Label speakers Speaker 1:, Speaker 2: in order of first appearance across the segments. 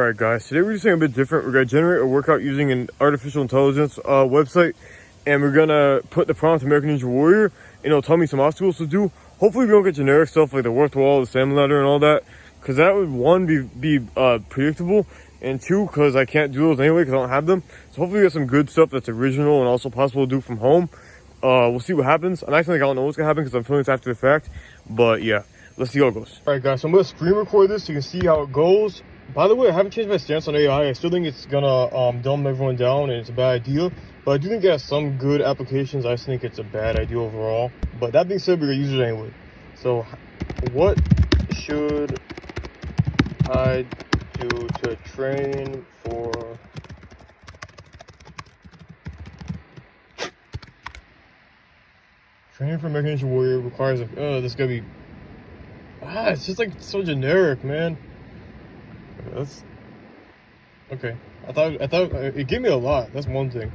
Speaker 1: Alright guys, today we're doing something a bit different. We're going to generate a workout using an artificial intelligence website, and we're going to put the prompt American Ninja Warrior, and it'll tell me some obstacles to do. Hopefully we don't get generic stuff like the work wall, the salmon ladder, and all that, because that would, one, be predictable, and two, because I can't do those anyway because I don't have them. So hopefully we get some good stuff that's original and also possible to do from home. We'll see what happens. I'm actually like, I don't know what's going to happen because I'm filming this after the fact, but yeah, let's see how it goes. Alright guys, so I'm going to screen record this so you can see how it goes. By the way, I haven't changed my stance on AI. I still think it's gonna dumb everyone down and it's a bad idea. But I do think it has some good applications. I just think it's a bad idea overall. But that being said, we're gonna use it anyway. So, what should I do to train for American Ninja Warrior requires a this is gonna be it's just like so generic, man. That's okay. I thought it gave me a lot. That's one thing.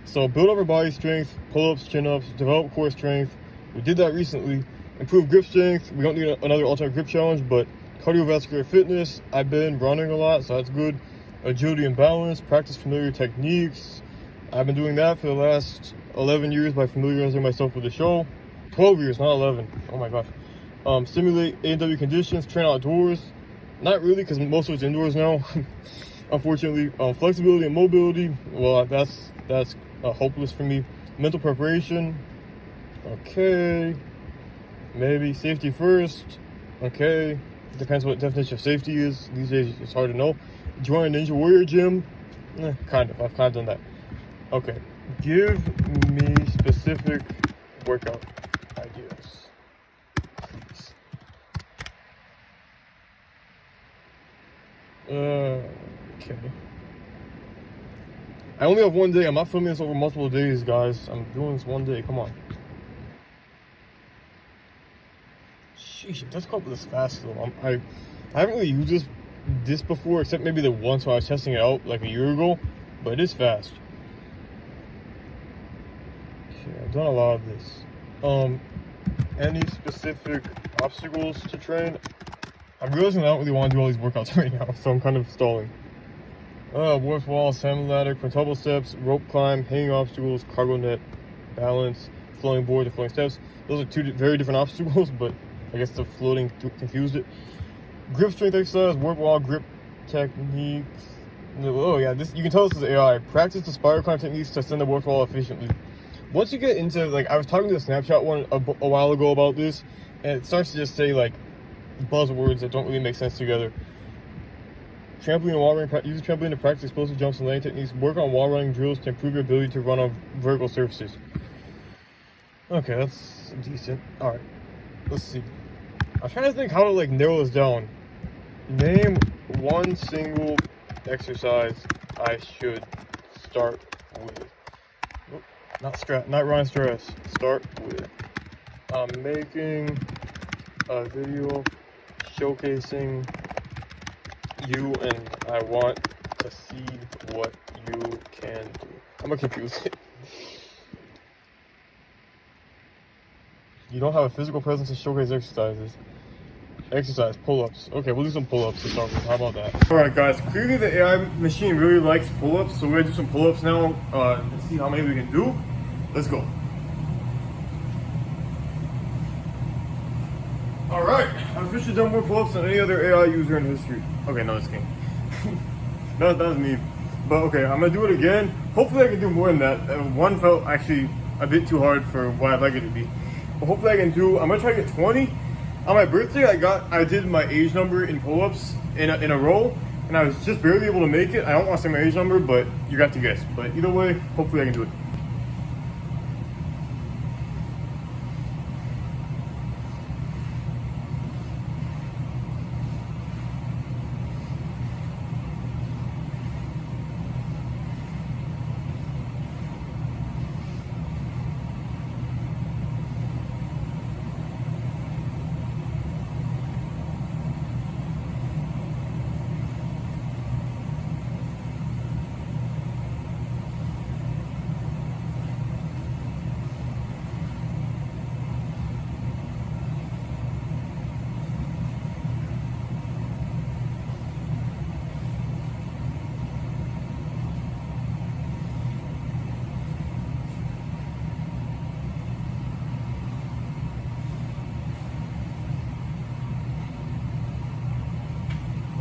Speaker 1: So build upper body strength, pull-ups, chin-ups, develop core strength. We did that recently. Improve grip strength. We don't need another alternate grip challenge, but cardiovascular fitness. I've been running a lot, so that's good. Agility and balance. Practice familiar techniques. I've been doing that for the last 11 years by familiarizing myself with the show. 12 years, not 11. Oh my gosh. Simulate ANW conditions. Train outdoors. Not really, because most of it's indoors now. Unfortunately, flexibility and mobility. Well, that's hopeless for me. Mental preparation. Okay. Maybe safety first. Okay. Depends what definition of safety is. These days, it's hard to know. Join a Ninja Warrior gym. Kind of. I've kind of done that. Okay. Give me specific workout ideas. Okay. I only have one day. I'm not filming this over multiple days, guys. I'm doing this one day. Come on. Sheesh, it does come up with this fast though. I haven't really used this before, except maybe the once when I was testing it out like a year ago. But it is fast. Okay, I've done a lot of this. Any specific obstacles to train? I'm realizing I don't really want to do all these workouts right now, so I'm kind of stalling. Warp wall, salmon ladder, quintuple steps, rope climb, hanging obstacles, cargo net, balance, floating board, and floating steps. Those are two very different obstacles, but I guess the floating confused it. Grip strength exercise, warp wall, grip techniques. Oh yeah, this you can tell this is AI. Practice the spiral climb techniques to ascend the warp wall efficiently. Once you get into, like, I was talking to the Snapchat one a while ago about this, and it starts to just say like buzzwords that don't really make sense together. Trampoline and wall running. Use a trampoline to practice explosive jumps and landing techniques. Work on wall running drills to improve your ability to run on vertical surfaces. Okay, that's decent. All right, let's see. I'm trying to think how to like narrow this down. Name one single exercise I should start with. Not Ryan Stress. Start with. I'm making a video showcasing you, and I want to see what you can do. I'm gonna confuse it. You don't have a physical presence to showcase exercises. Exercise, pull-ups. Okay, we'll do some pull-ups to start with. How about that? Alright guys, clearly the AI machine really likes pull-ups, so we're gonna do some pull-ups now and see how many we can do. Let's go. Alright, I've officially done more pull-ups than any other AI user in history. Okay, no, just kidding. that was me. But okay, I'm gonna do it again. Hopefully I can do more than that. One felt actually a bit too hard for what I'd like it to be. But hopefully I can do, I'm gonna try to get 20. On my birthday, I did my age number in pull-ups in a row, and I was just barely able to make it. I don't want to say my age number, but you got to guess. But either way, hopefully I can do it.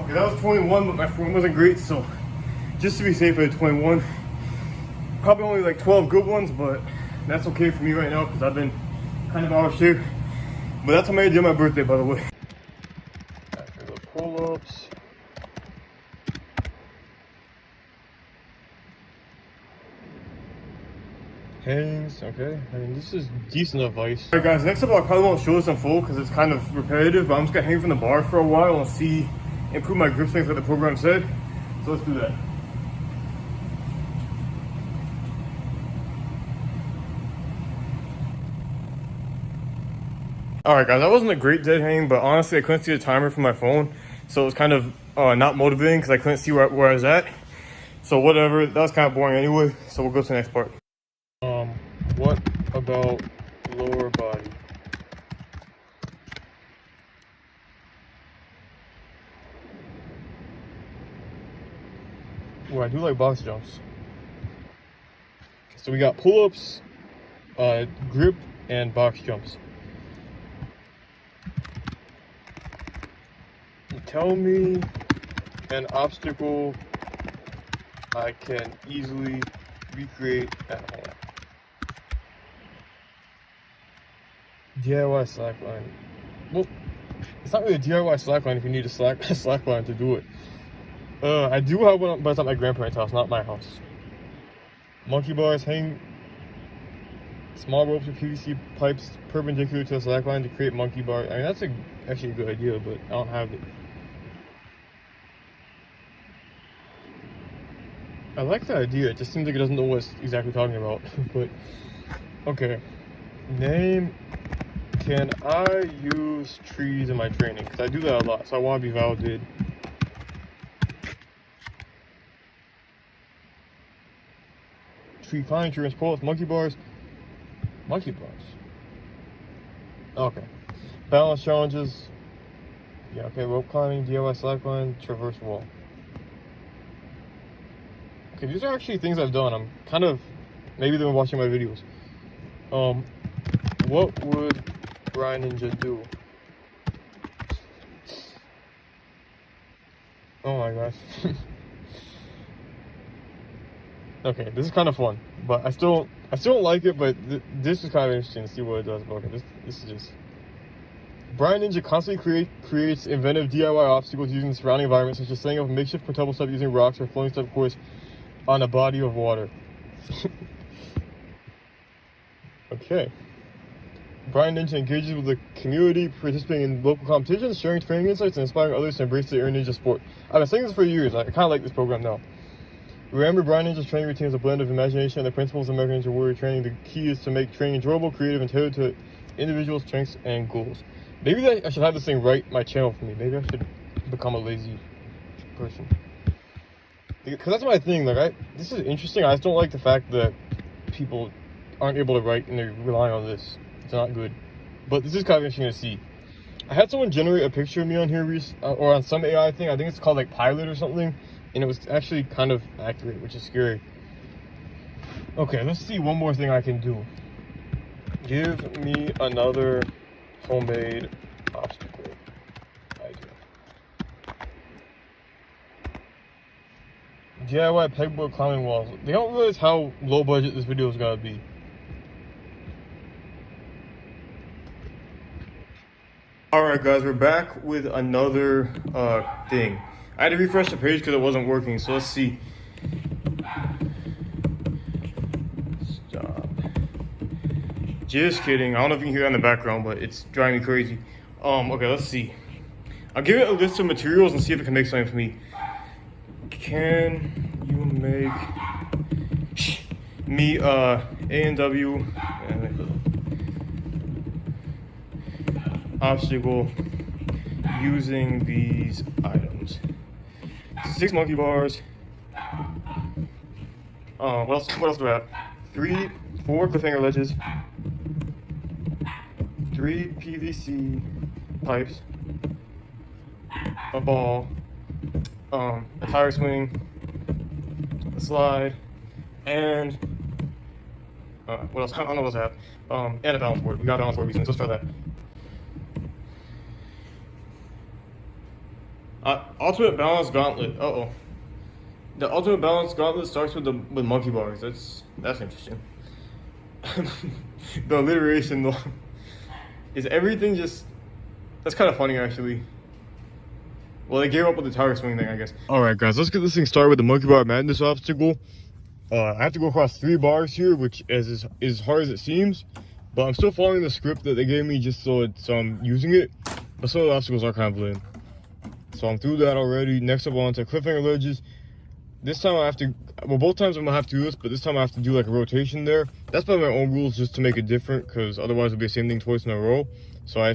Speaker 1: Okay, that was 21, but my form wasn't great, so just to be safe, I did 21. Probably only like 12 good ones, but that's okay for me right now because I've been kind of out of shape. But that's how many I did on my birthday, by the way. After the pull-ups. Hangs, okay. I mean, this is decent advice. Alright guys, next up I probably won't show this in full because it's kind of repetitive, but I'm just gonna hang from the bar for a while and see, improve my grip strength like the program said. So let's do that. Alright guys, that wasn't a great dead hang, but honestly I couldn't see the timer from my phone, so it was kind of not motivating because I couldn't see where I was at. So whatever, that was kind of boring anyway, so we'll go to the next part. What about lower body? Well, I do like box jumps. So we got pull-ups, grip, and box jumps. Tell me an obstacle I can easily recreate at home. DIY slackline. Well, it's not really a DIY slackline if you need a slackline to do it. I do have one, but it's at my grandparents' house, not my house. Monkey bars, hang small ropes with PVC pipes perpendicular to the slackline to create monkey bars. I mean, that's actually a good idea, but I don't have it. I like the idea, it just seems like it doesn't know what it's exactly talking about. But, okay. Name, can I use trees in my training? Because I do that a lot, so I want to be validated. Tree climbing, tree pull-ups, monkey bars. Monkey bars. Okay. Balance challenges. Yeah, okay, rope climbing, DIY slackline, traverse wall. Okay, these are actually things I've done. I'm kind of, maybe they've been watching my videos. What would Brian Ninja do? Oh my gosh. Okay, this is kind of fun, but I still don't like it, but this is kind of interesting to see what it does. But okay, this is just... Brian Ninja constantly creates inventive DIY obstacles using the surrounding environment, such as setting up a makeshift portable step using rocks or floating step course on a body of water. Okay. Brian Ninja engages with the community, participating in local competitions, sharing training insights, and inspiring others to embrace the Air Ninja sport. I've been saying this for years. I kind of like this program now. Remember, Brian Ninja's training routine is a blend of imagination and the principles of American Ninja Warrior training. The key is to make training enjoyable, creative, and tailored to individual strengths and goals. Maybe I should have this thing write my channel for me. Maybe I should become a lazy person. Because that's my thing. Like, this is interesting. I just don't like the fact that people aren't able to write and they're relying on this. It's not good. But this is kind of interesting to see. I had someone generate a picture of me on here or on some AI thing. I think it's called like Pilot or something. And it was actually kind of accurate, which is scary. Okay, let's see one more thing I can do. Give me another homemade obstacle idea. DIY pegboard climbing walls. They don't realize how low budget this video is gonna be. Alright guys, we're back with another thing. I had to refresh the page because it wasn't working, so let's see. Stop. Just kidding. I don't know if you can hear that in the background, but it's driving me crazy. Okay, let's see. I'll give it a list of materials and see if it can make something for me. Can you make me ANW obstacle using these items? 6 monkey bars. What else do I have? 4 cliffhanger ledges. 3 PVC pipes. A ball. A tire swing. A slide. And what else? I don't know what else I have. And a balance board. We got a balance board recently, so let's try that. Ultimate balance gauntlet. The ultimate balance gauntlet starts with monkey bars. That's interesting. The alliteration though is everything just. That's kind of funny actually. Well, they gave up with the tower swing thing, I guess. All right, guys, let's get this thing started with the monkey bar madness obstacle. I have to go across 3 bars here, which is as hard as it seems, but I'm still following the script that they gave me just so I'm using it. But some of the obstacles are kind of lame. So I'm through that already. Next up, on to cliffhanger ledges. This time I have to, well, both times I'm gonna have to do this, but this time I have to do like a rotation there. That's by my own rules just to make it different, because otherwise it'll be the same thing twice in a row. So I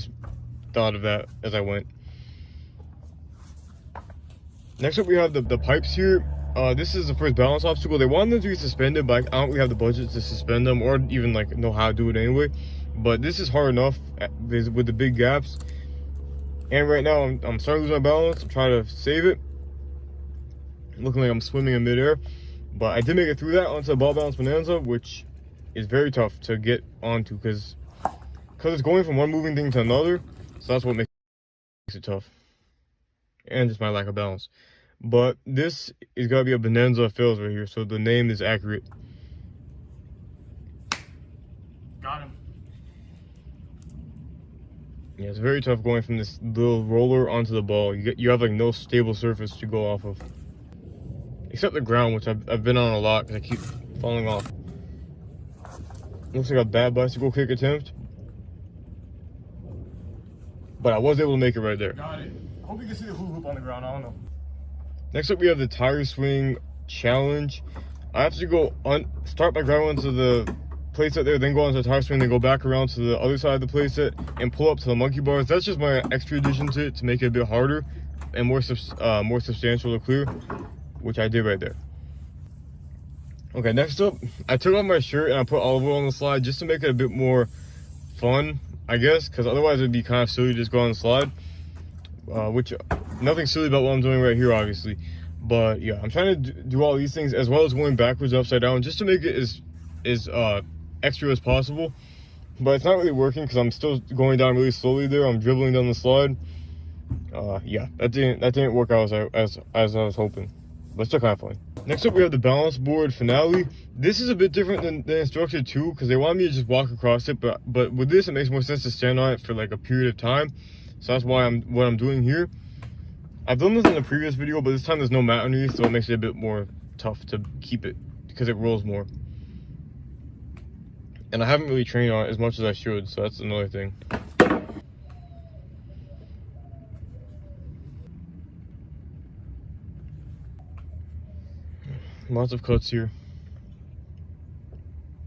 Speaker 1: thought of that as I went. Next up, we have the pipes here. This is the first balance obstacle. They wanted them to be suspended, but I don't really have the budget to suspend them or even like know how to do it anyway. But this is hard enough with the big gaps. And right now, I'm starting to lose my balance. I'm trying to save it. Looking like I'm swimming in midair. But I did make it through that onto the ball balance bonanza, which is very tough to get onto because it's going from one moving thing to another. So that's what makes it tough. And just my lack of balance. But this is gotta be a bonanza of fails right here, so the name is accurate. Got him. Yeah, it's very tough going from this little roller onto the ball. You have like no stable surface to go off of, except the ground, which I've been on a lot because I keep falling off. Looks like a bad bicycle kick attempt, but I was able to make it right there. Got it. I hope you can see the hula hoop on the ground. I don't know. Next up, we have the tire swing challenge. I have to go start by grabbing onto the playset there, then go onto the tire swing, then go back around to the other side of the playset and pull up to the monkey bars. That's just my extra addition to it to make it a bit harder and more substantial to clear, which I did right there. Okay, next up, I took off my shirt and I put olive oil on the slide just to make it a bit more fun, I guess, because otherwise it'd be kind of silly to just go on the slide. Which nothing silly about what I'm doing right here, obviously, but yeah, I'm trying to do all these things as well as going backwards and upside down just to make it as extra as possible. But it's not really working because I'm still going down really slowly there. I'm dribbling down the slide. Yeah, that didn't work out as I was hoping, but still kind of funny. Next up, we have the balance board finale. This is a bit different than Instructor 2 because they want me to just walk across it, but with this it makes more sense to stand on it for like a period of time. So that's why what I'm doing here. I've done this in the previous video, but this time there's no mat underneath, so it makes it a bit more tough to keep it because it rolls more. And I haven't really trained on it as much as I should, so that's another thing. Lots of cuts here.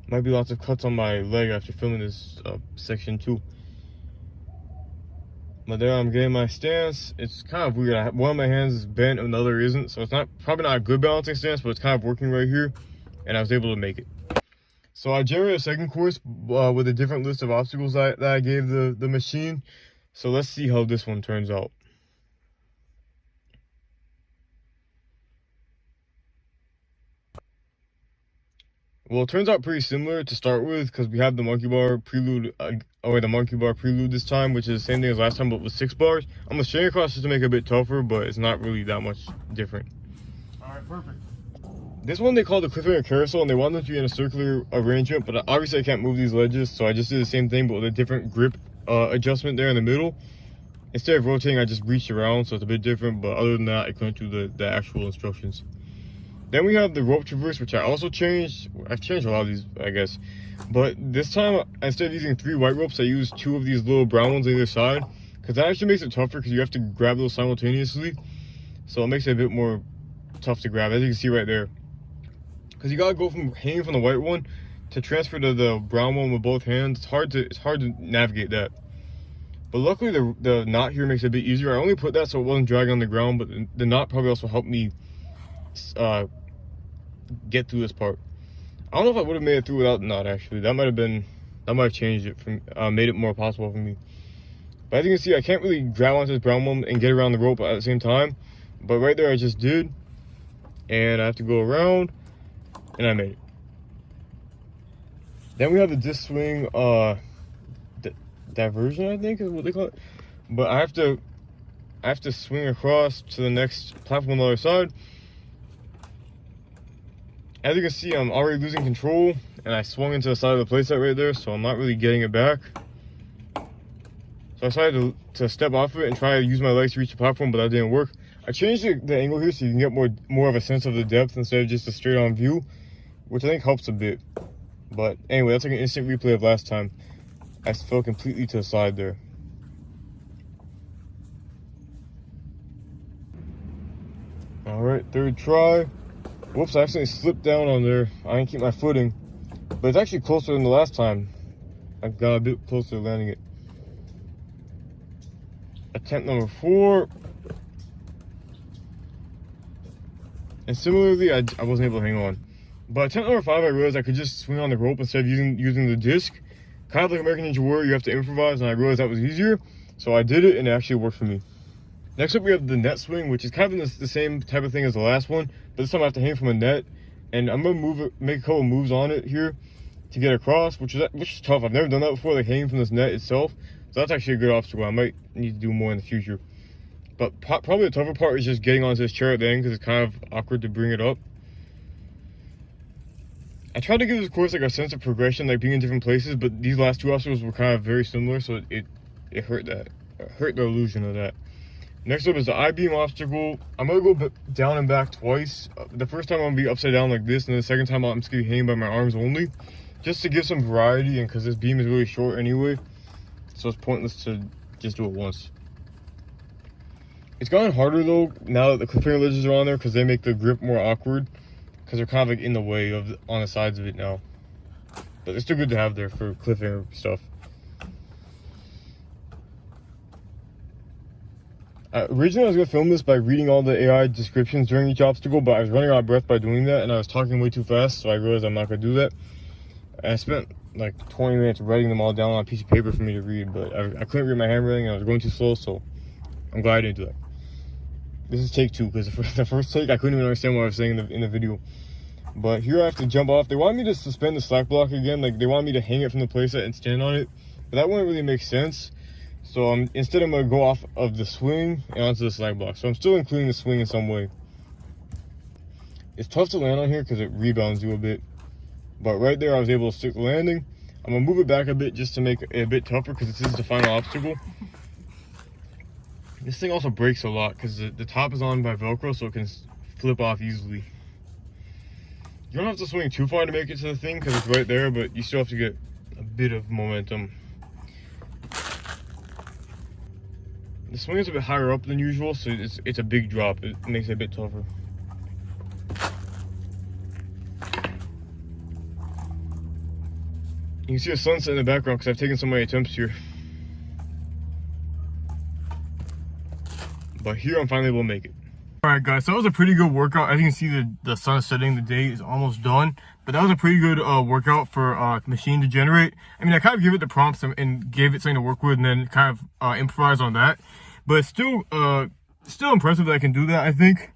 Speaker 1: Might be lots of cuts on my leg after filming this section too. But there I'm getting my stance. It's kind of weird. One of my hands is bent, another isn't. So it's probably not a good balancing stance, but it's kind of working right here. And I was able to make it. So I generated a second course with a different list of obstacles that I gave the machine. So let's see how this one turns out. Well, it turns out pretty similar to start with because we have the monkey bar prelude, this time, which is the same thing as last time, but with 6 bars. I'm gonna string across just to make it a bit tougher, but it's not really that much different. All right, perfect. This one they call the cliffhanger carousel, and they want them to be in a circular arrangement, but obviously I can't move these ledges, so I just did the same thing, but with a different grip adjustment there in the middle. Instead of rotating, I just reached around, so it's a bit different, but other than that, I couldn't do the actual instructions. Then we have the rope traverse, which I also changed. I've changed a lot of these, I guess. But this time, instead of using 3 white ropes, I used 2 of these little brown ones on either side. Because that actually makes it tougher because you have to grab those simultaneously. So it makes it a bit more tough to grab, as you can see right there. Because you gotta go from hanging from the white one to transfer to the brown one with both hands. It's hard to navigate that. But luckily the knot here makes it a bit easier. I only put that so it wasn't dragging on the ground, but the knot probably also helped me get through this part. I don't know if I would have made it through without the knot, actually. That might have changed it made it more possible for me. But as you can see, I can't really grab onto this brown one and get around the rope at the same time. But right there I just did. And I have to go around, and I made it. Then we have the disc swing diversion, I think is what they call it. But I I have to swing across to the next platform on the other side. As you can see, I'm already losing control, and I swung into the side of the playset right there, so I'm not really getting it back. So I decided to step off of it and try to use my legs to reach the platform, but that didn't work. I changed the angle here so you can get more of a sense of the depth instead of just a straight on view, which I think helps a bit. But anyway, that's like an instant replay of last time. I fell completely to the side there. Alright, third try. Whoops, I accidentally slipped down on there. I didn't keep my footing. But it's actually closer than the last time. I got a bit closer to landing it. Attempt number 4. And similarly, I wasn't able to hang on. But attempt number 5, I realized I could just swing on the rope instead of using the disc. Kind of like American Ninja Warrior, you have to improvise, and I realized that was easier. So I did it, and it actually worked for me. Next up, we have the net swing, which is kind of the same type of thing as the last one, but this time I have to hang from a net, and I'm gonna make a couple moves on it here to get across, which is tough. I've never done that before, like hanging from this net itself. So that's actually a good obstacle. I might need to do more in the future. But probably the tougher part is just getting onto this chair at the end, because it's kind of awkward to bring it up. I tried to give this course like a sense of progression, like being in different places, but these last 2 obstacles were kind of very similar, so it hurt the illusion of that. Next up is the I-beam obstacle. I'm gonna go down and back twice. The first time I'm gonna be upside down like this, and the second time I'm just gonna be hanging by my arms only, just to give some variety, and because this beam is really short anyway, so it's pointless to just do it once. It's gotten harder though now that the cliffhanger ledges are on there, because they make the grip more awkward, because they're kind of like in the way on the sides of it now. But it's still good to have there for cliffhanger stuff. Originally, I was going to film this by reading all the AI descriptions during each obstacle, but I was running out of breath by doing that, and I was talking way too fast, so I realized I'm not going to do that. And I spent like 20 minutes writing them all down on a piece of paper for me to read, but I couldn't read my handwriting, and I was going too slow, so I'm glad I didn't do that. This is take 2, because the first take, I couldn't even understand what I was saying in the video. But here I have to jump off. They want me to suspend the slack block again, like they want me to hang it from the playset and stand on it, but that wouldn't really make sense. So instead I'm going to go off of the swing and onto the slack block. So I'm still including the swing in some way. It's tough to land on here because it rebounds you a bit. But right there I was able to stick the landing. I'm going to move it back a bit just to make it a bit tougher, because this is the final obstacle. This thing also breaks a lot because the top is on by Velcro, so it can flip off easily. You don't have to swing too far to make it to the thing because it's right there, but you still have to get a bit of momentum. The swing is a bit higher up than usual, so it's a big drop. It makes it a bit tougher. You can see a sunset in the background because I've taken so many attempts here. But here I'm finally able to make it. Alright guys, so that was a pretty good workout. As you can see, the sun is setting, the day is almost done. But that was a pretty good workout for machine to generate. I mean, I kind of gave it the prompts and gave it something to work with, and then kind of improvise on that. But it's still impressive that I can do that, I think.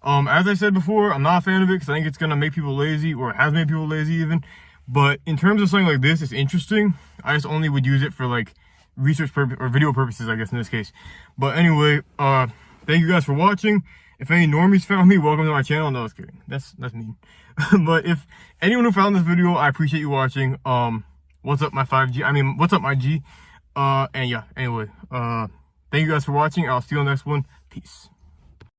Speaker 1: As I said before, I'm not a fan of it because I think it's going to make people lazy, or it has made people lazy even. But in terms of something like this, it's interesting. I just only would use it for like research purpose or video purposes, I guess, in this case. But anyway, thank you guys for watching. If any normies found me, welcome to my channel. No, I was kidding. That's mean. But if anyone who found this video, I appreciate you watching. What's up my 5G? I mean, what's up my G? And yeah, anyway, thank you guys for watching. I'll see you on the next one. Peace.